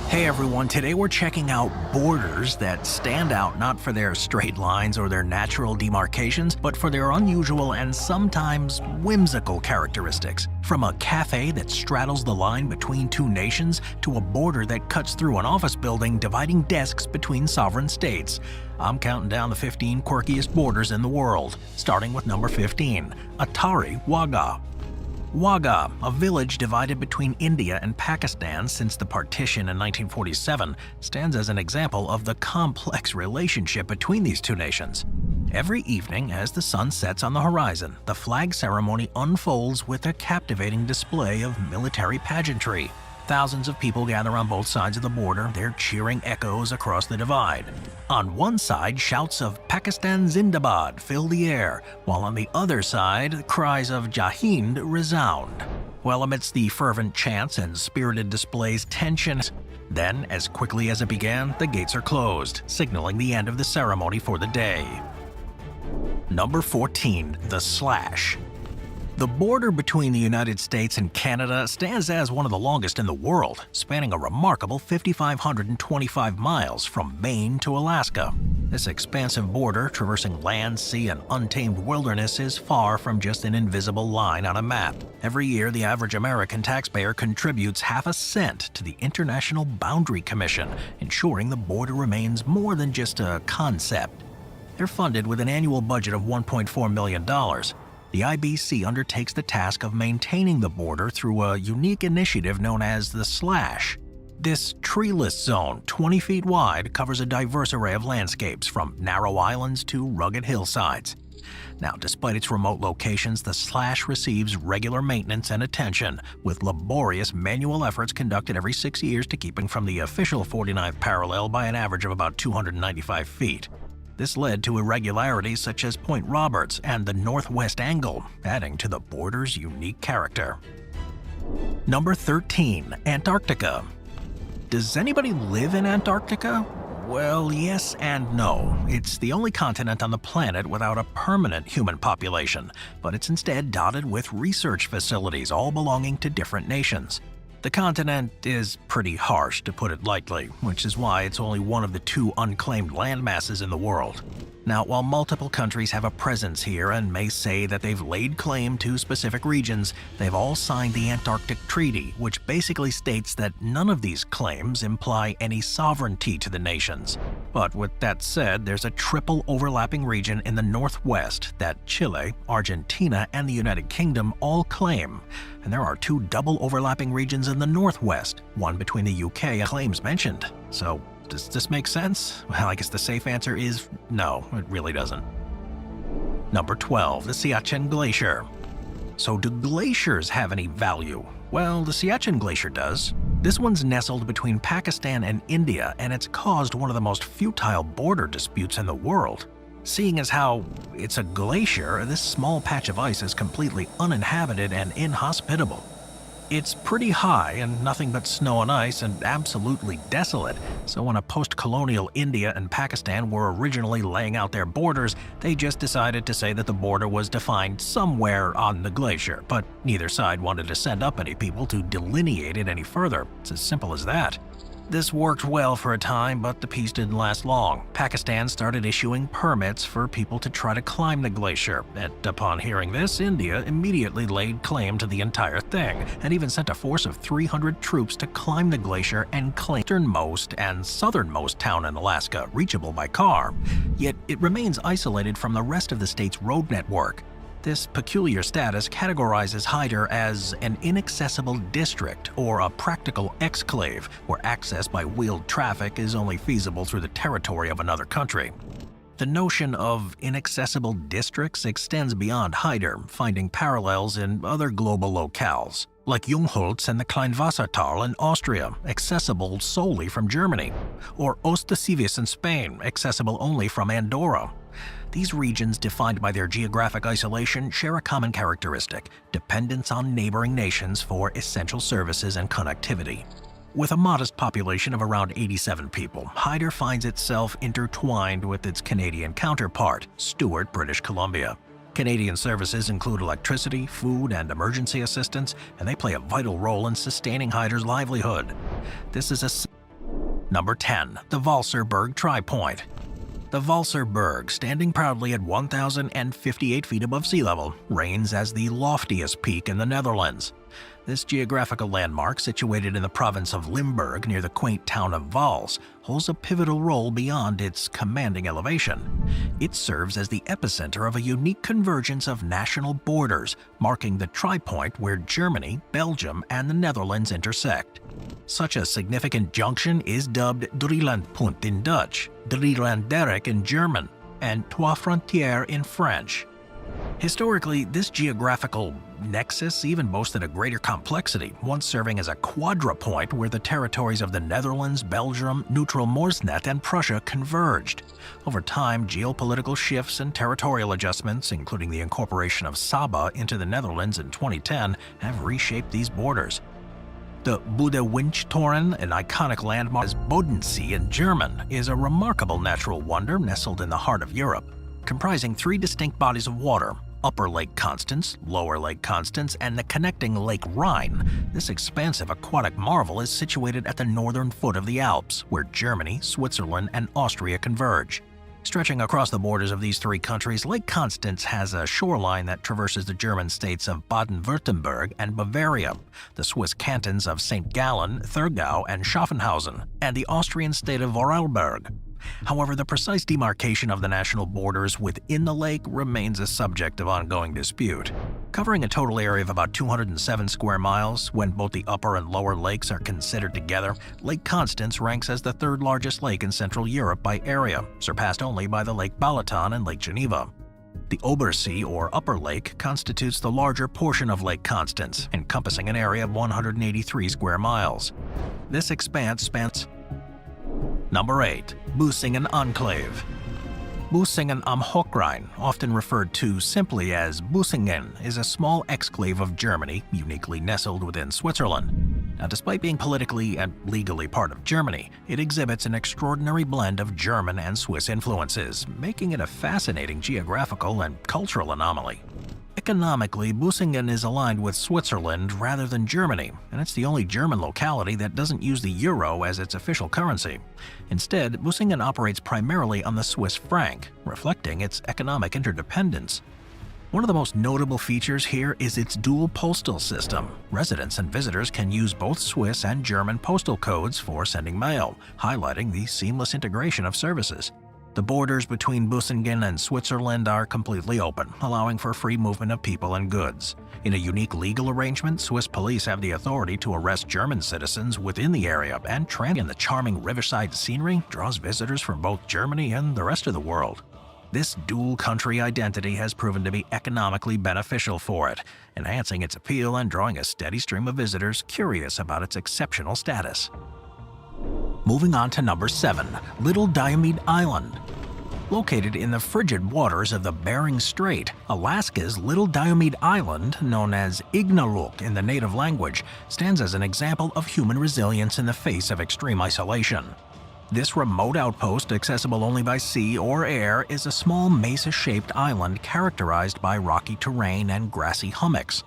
Hey everyone, today we're checking out borders that stand out not for their straight lines or their natural demarcations, but for their unusual and sometimes whimsical characteristics. From a cafe that straddles the line between two nations to a border that cuts through an office building dividing desks between sovereign states. I'm counting down the 15 quirkiest borders in the world, starting with number 15, Atari Wagah. Wagah, a village divided between India and Pakistan since the partition in 1947, stands as an example of the complex relationship between these two nations. Every evening, as the sun sets on the horizon, the flag ceremony unfolds with a captivating display of military pageantry. Thousands of people gather on both sides of the border, their cheering echoes across the divide. On one side, shouts of Pakistan Zindabad fill the air, while on the other side, cries of Jai Hind resound. Well, amidst the fervent chants and spirited displays, tension. Then, as quickly as it began, the gates are closed, signaling the end of the ceremony for the day. Number 14, the Slash. The border between the United States and Canada stands as one of the longest in the world, spanning a remarkable 5,525 miles from Maine to Alaska. This expansive border, traversing land, sea, and untamed wilderness, is far from just an invisible line on a map. Every year, the average American taxpayer contributes half a cent to the International Boundary Commission, ensuring the border remains more than just a concept. They're funded with an annual budget of $1.4 million. The IBC undertakes the task of maintaining the border through a unique initiative known as the Slash. This treeless zone, 20 feet wide, covers a diverse array of landscapes, from narrow islands to rugged hillsides. Now, despite its remote locations, the Slash receives regular maintenance and attention, with laborious manual efforts conducted every 6 years to keep it from the official 49th parallel by an average of about 295 feet. This led to irregularities such as Point Roberts and the Northwest Angle, adding to the border's unique character. Number 13, Antarctica. Does anybody live in Antarctica? Well, yes and no. It's the only continent on the planet without a permanent human population, but it's instead dotted with research facilities, all belonging to different nations. The continent is pretty harsh, to put it lightly, which is why it's only one of the 2 unclaimed landmasses in the world. Now, while multiple countries have a presence here and may say that they've laid claim to specific regions, they've all signed the Antarctic Treaty, which basically states that none of these claims imply any sovereignty to the nations. But with that said, there's a triple overlapping region in the northwest that Chile, Argentina, and the United Kingdom all claim. And there are 2 double overlapping regions in the northwest, one between the UK and claims mentioned. So, does this make sense? Well, I guess the safe answer is no, it really doesn't. Number 12, the Siachen Glacier. So do glaciers have any value? Well, the Siachen Glacier does. This one's nestled between Pakistan and India, and it's caused one of the most futile border disputes in the world. Seeing as how it's a glacier, this small patch of ice is completely uninhabited and inhospitable. It's pretty high and nothing but snow and ice and absolutely desolate, so when a post-colonial India and Pakistan were originally laying out their borders, they just decided to say that the border was defined somewhere on the glacier, but neither side wanted to send up any people to delineate it any further. It's as simple as that. This worked well for a time, but the peace didn't last long. Pakistan started issuing permits for people to try to climb the glacier, and upon hearing this, India immediately laid claim to the entire thing, and even sent a force of 300 troops to climb the glacier and claim the easternmost and southernmost town in Alaska, reachable by car. Yet it remains isolated from the rest of the state's road network. This peculiar status categorizes Hyder as an inaccessible district or a practical exclave where access by wheeled traffic is only feasible through the territory of another country. The notion of inaccessible districts extends beyond Hyder, finding parallels in other global locales, like Jungholz and the Kleinwassertal in Austria, accessible solely from Germany, or Ostasivis in Spain, accessible only from Andorra. These regions, defined by their geographic isolation, share a common characteristic: dependence on neighboring nations for essential services and connectivity. With a modest population of around 87 people, Hyder finds itself intertwined with its Canadian counterpart, Stewart, British Columbia. Canadian services include electricity, food, and emergency assistance, and they play a vital role in sustaining Hyder's livelihood. This is a Number 10. The Berg TriPoint. The Berg, standing proudly at 1,058 feet above sea level, reigns as the loftiest peak in the Netherlands. This geographical landmark, situated in the province of Limburg near the quaint town of Vals, holds a pivotal role beyond its commanding elevation. It serves as the epicenter of a unique convergence of national borders, marking the TriPoint where Germany, Belgium, and the Netherlands intersect. Such a significant junction is dubbed Drielandpunt in Dutch, Drielanderek in German, and Trois Frontières in French. Historically, this geographical nexus even boasted a greater complexity, once serving as a quadrupoint where the territories of the Netherlands, Belgium, Neutral Morsnet, and Prussia converged. Over time, geopolitical shifts and territorial adjustments, including the incorporation of Saba into the Netherlands in 2010, have reshaped these borders. The Bodewijntoren, an iconic landmark as Bodensee in German, is a remarkable natural wonder nestled in the heart of Europe. Comprising three distinct bodies of water, Upper Lake Constance, Lower Lake Constance, and the connecting Lake Rhine, this expansive aquatic marvel is situated at the northern foot of the Alps, where Germany, Switzerland, and Austria converge. Stretching across the borders of these three countries, Lake Constance has a shoreline that traverses the German states of Baden-Württemberg and Bavaria, the Swiss cantons of St. Gallen, Thurgau, and Schaffhausen, and the Austrian state of Vorarlberg. However, the precise demarcation of the national borders within the lake remains a subject of ongoing dispute. Covering a total area of about 207 square miles, when both the upper and lower lakes are considered together, Lake Constance ranks as the third largest lake in Central Europe by area, surpassed only by the Lake Balaton and Lake Geneva. The Obersee, or Upper Lake, constitutes the larger portion of Lake Constance, encompassing an area of 183 square miles. This expanse spans. Number 8. Busingen Enclave. Busingen am Hochrhein, often referred to simply as Busingen, is a small exclave of Germany, uniquely nestled within Switzerland. Now, despite being politically and legally part of Germany, it exhibits an extraordinary blend of German and Swiss influences, making it a fascinating geographical and cultural anomaly. Economically, Busingen is aligned with Switzerland rather than Germany, and it's the only German locality that doesn't use the euro as its official currency. Instead, Busingen operates primarily on the Swiss franc, reflecting its economic interdependence. One of the most notable features here is its dual postal system. Residents and visitors can use both Swiss and German postal codes for sending mail, highlighting the seamless integration of services. The borders between Busingen and Switzerland are completely open, allowing for free movement of people and goods. In a unique legal arrangement, Swiss police have the authority to arrest German citizens within the area, and the charming riverside scenery draws visitors from both Germany and the rest of the world. This dual-country identity has proven to be economically beneficial for it, enhancing its appeal and drawing a steady stream of visitors curious about its exceptional status. Moving on to number 7, Little Diomede Island. Located in the frigid waters of the Bering Strait, Alaska's Little Diomede Island, known as Ignaluk in the native language, stands as an example of human resilience in the face of extreme isolation. This remote outpost, accessible only by sea or air, is a small mesa-shaped island characterized by rocky terrain and grassy hummocks.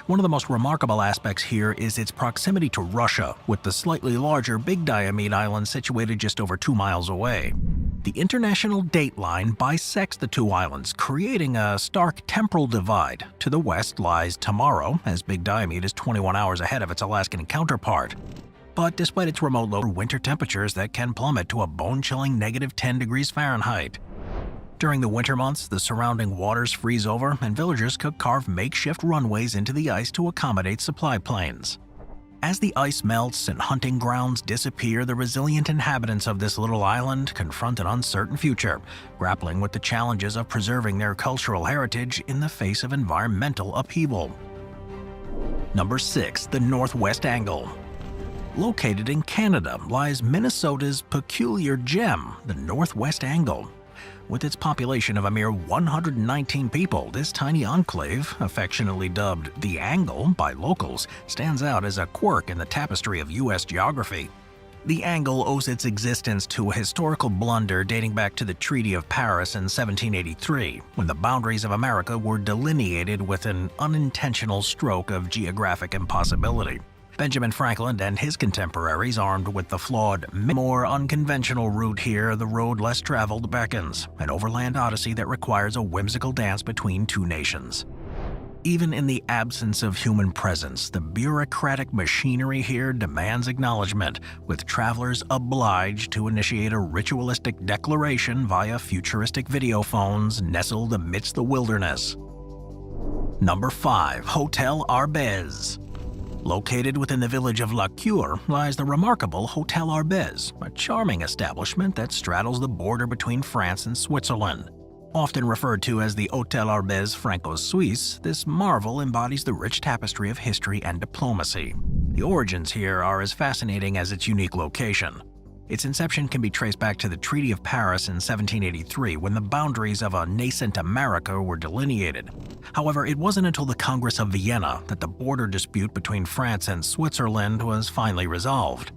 One of the most remarkable aspects here is its proximity to Russia, with the slightly larger Big Diomede Island situated just over 2 miles away. The international date line bisects the two islands, creating a stark temporal divide. To the west lies tomorrow, as Big Diomede is 21 hours ahead of its Alaskan counterpart. But despite its remote low winter temperatures that can plummet to a bone-chilling -10 degrees Fahrenheit. During the winter months, the surrounding waters freeze over, and villagers could carve makeshift runways into the ice to accommodate supply planes. As the ice melts and hunting grounds disappear, the resilient inhabitants of this little island confront an uncertain future, grappling with the challenges of preserving their cultural heritage in the face of environmental upheaval. Number 6. The Northwest Angle. Located in Canada lies Minnesota's peculiar gem, the Northwest Angle. With its population of a mere 119 people, this tiny enclave, affectionately dubbed the Angle by locals, stands out as a quirk in the tapestry of U.S. geography. The Angle owes its existence to a historical blunder dating back to the Treaty of Paris in 1783, when the boundaries of America were delineated with an unintentional stroke of geographic impossibility. Benjamin Franklin and his contemporaries, armed with the flawed, more unconventional route here, the road less traveled beckons, an overland odyssey that requires a whimsical dance between two nations. Even in the absence of human presence, the bureaucratic machinery here demands acknowledgement, with travelers obliged to initiate a ritualistic declaration via futuristic videophones nestled amidst the wilderness. Number 5. Hotel Arbez. Located within the village of La Cure lies the remarkable Hotel Arbez, a charming establishment that straddles the border between France and Switzerland. Often referred to as the Hotel Arbez Franco-Suisse, this marvel embodies the rich tapestry of history and diplomacy. The origins here are as fascinating as its unique location. Its inception can be traced back to the Treaty of Paris in 1783, when the boundaries of a nascent America were delineated. However, it wasn't until the Congress of Vienna that the border dispute between France and Switzerland was finally resolved.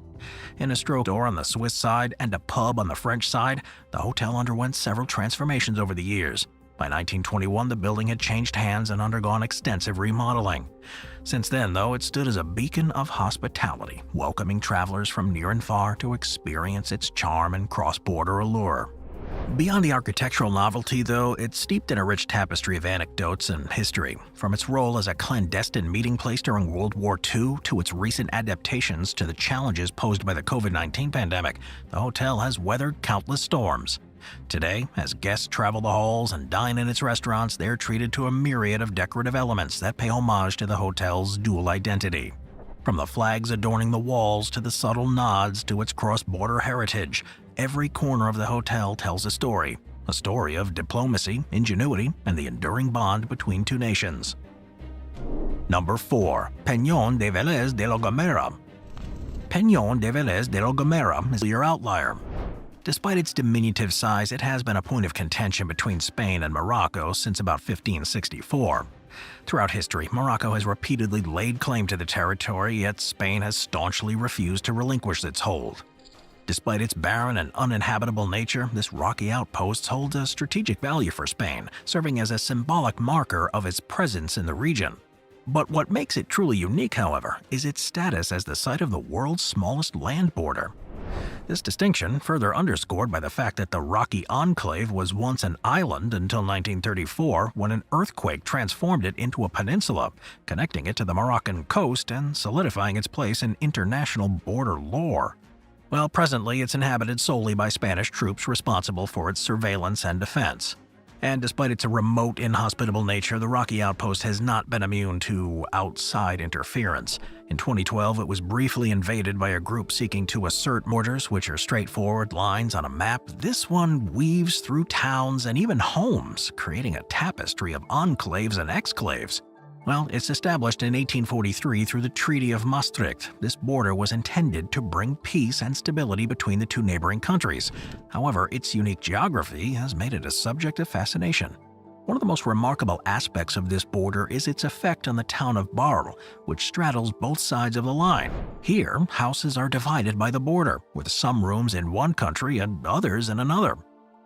In a stroke door on the Swiss side and a pub on the French side, the hotel underwent several transformations over the years. By 1921, the building had changed hands and undergone extensive remodeling. Since then, though, it stood as a beacon of hospitality, welcoming travelers from near and far to experience its charm and cross-border allure. Beyond the architectural novelty, though, it's steeped in a rich tapestry of anecdotes and history. From its role as a clandestine meeting place during World War II to its recent adaptations to the challenges posed by the COVID-19 pandemic, the hotel has weathered countless storms. Today, as guests travel the halls and dine in its restaurants, they're treated to a myriad of decorative elements that pay homage to the hotel's dual identity. From the flags adorning the walls to the subtle nods to its cross-border heritage, every corner of the hotel tells a story of diplomacy, ingenuity, and the enduring bond between two nations. Number 4. Peñón de Vélez de la Gomera. Peñón de Vélez de la Gomera is your outlier. Despite its diminutive size, it has been a point of contention between Spain and Morocco since about 1564. Throughout history, Morocco has repeatedly laid claim to the territory, yet Spain has staunchly refused to relinquish its hold. Despite its barren and uninhabitable nature, this rocky outpost holds a strategic value for Spain, serving as a symbolic marker of its presence in the region. But what makes it truly unique, however, is its status as the site of the world's smallest land border. This distinction, further underscored by the fact that the rocky enclave was once an island until 1934, when an earthquake transformed it into a peninsula, connecting it to the Moroccan coast and solidifying its place in international border lore. Well, presently it's inhabited solely by Spanish troops responsible for its surveillance and defense. And despite its remote, inhospitable nature, the rocky outpost has not been immune to outside interference. In 2012, it was briefly invaded by a group seeking to assert borders, which are straightforward lines on a map. This one weaves through towns and even homes, creating a tapestry of enclaves and exclaves. Well, it's established in 1843 through the Treaty of Maastricht. This border was intended to bring peace and stability between the two neighboring countries. However, its unique geography has made it a subject of fascination. One of the most remarkable aspects of this border is its effect on the town of Berg, which straddles both sides of the line. Here, houses are divided by the border, with some rooms in one country and others in another.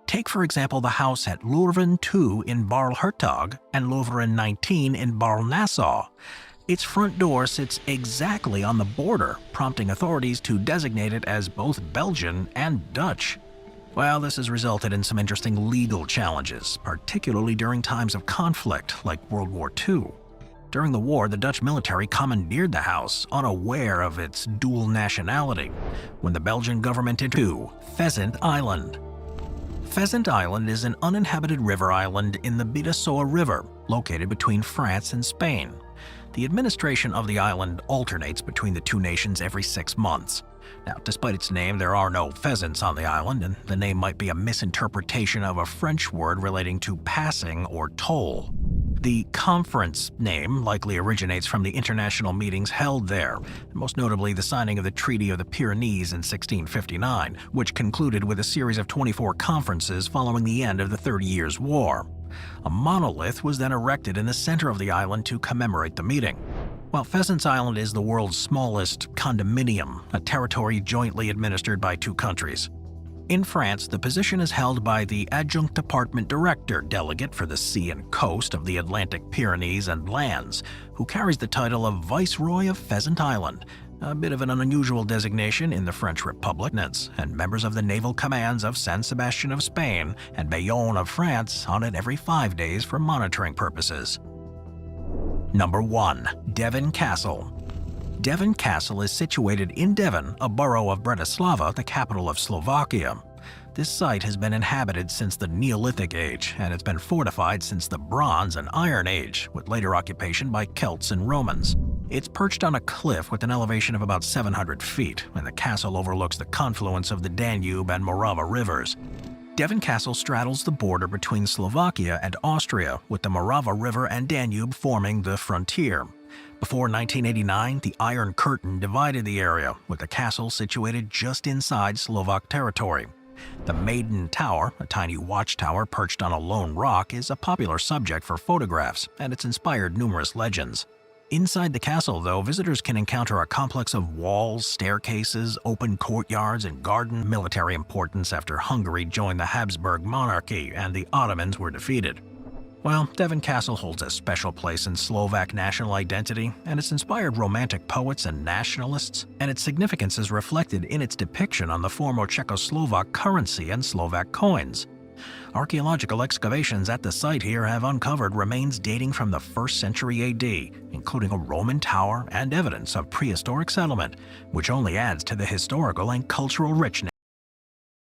Take, for example, the house at Leuven 2 in Barl-Hertog and Leuven 19 in Barl-Nassau. Its front door sits exactly on the border, prompting authorities to designate it as both Belgian and Dutch. Well, this has resulted in some interesting legal challenges, particularly during times of conflict like World War II. During the war, the Dutch military commandeered the house, unaware of its dual nationality, when the Belgian government into Pheasant Island. Pheasant Island is an uninhabited river island in the Bidasoa River, located between France and Spain. The administration of the island alternates between the two nations every 6 months. Now, despite its name, there are no pheasants on the island, and the name might be a misinterpretation of a French word relating to passing or toll. The conference name likely originates from the international meetings held there, most notably the signing of the Treaty of the Pyrenees in 1659, which concluded with a series of 24 conferences following the end of the 30 Years' War. A monolith was then erected in the center of the island to commemorate the meeting. While Pheasants Island is the world's smallest condominium, a territory jointly administered by two countries. In France, the position is held by the Adjunct Department Director Delegate for the Sea and Coast of the Atlantic Pyrenees and Lands, who carries the title of Viceroy of Pheasant Island, a bit of an unusual designation in the French Republic, and members of the naval commands of San Sebastian of Spain and Bayonne of France on it every 5 days for monitoring purposes. Number 1. Devon Castle. Devon Castle is situated in Devon, a borough of Bratislava, the capital of Slovakia. This site has been inhabited since the Neolithic Age, and it's been fortified since the Bronze and Iron Age, with later occupation by Celts and Romans. It's perched on a cliff with an elevation of about 700 feet, and the castle overlooks the confluence of the Danube and Morava rivers. Devon Castle straddles the border between Slovakia and Austria, with the Morava River and Danube forming the frontier. Before 1989, the Iron Curtain divided the area, with the castle situated just inside Slovak territory. The Maiden Tower, a tiny watchtower perched on a lone rock, is a popular subject for photographs, and it's inspired numerous legends. Inside the castle, though, visitors can encounter a complex of walls, staircases, open courtyards, and garden military importance after Hungary joined the Habsburg monarchy and the Ottomans were defeated. Well, Devon Castle holds a special place in Slovak national identity, and it's inspired romantic poets and nationalists, and its significance is reflected in its depiction on the former Czechoslovak currency and Slovak coins. Archaeological excavations at the site here have uncovered remains dating from the 1st century AD, including a Roman tower and evidence of prehistoric settlement, which only adds to the historical and cultural richness